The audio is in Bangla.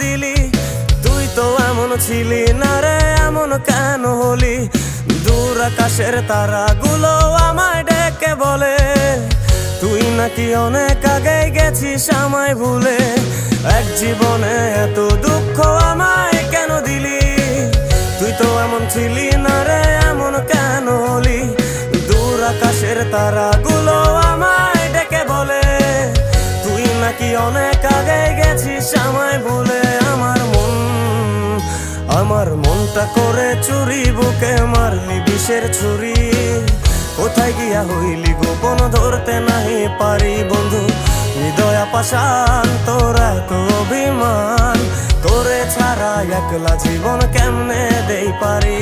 দিলি? তুই তো এমন ছিলি না রে, এমন কেন হলি? দূর আকাশের তারাগুলো আমায় ডেকে বলে তুই নাকি অনেক আগে গেছিস আমায় ভুলে। এক জীবনে এত দুঃখ আমায় কেন দিলি? তুই তো এমন ছিলি না রে, এমন কেন হলি? দূর আকাশের তারাগুলো আমায় ডেকে বলে তুই নাকি অনেক আগে গেছিস আমায় ভুলে। আমার মনটা করে চুরি, বুকে মারলি বিষের ছুরি। কোথায় গিয়া হইলি গোপন ধরতে নাহি পারি বন্ধু। হৃদয় পাষাণ তোর এত অভিমান, তোরে ছাড়া একলা জীবন কেমনে দেই পারি?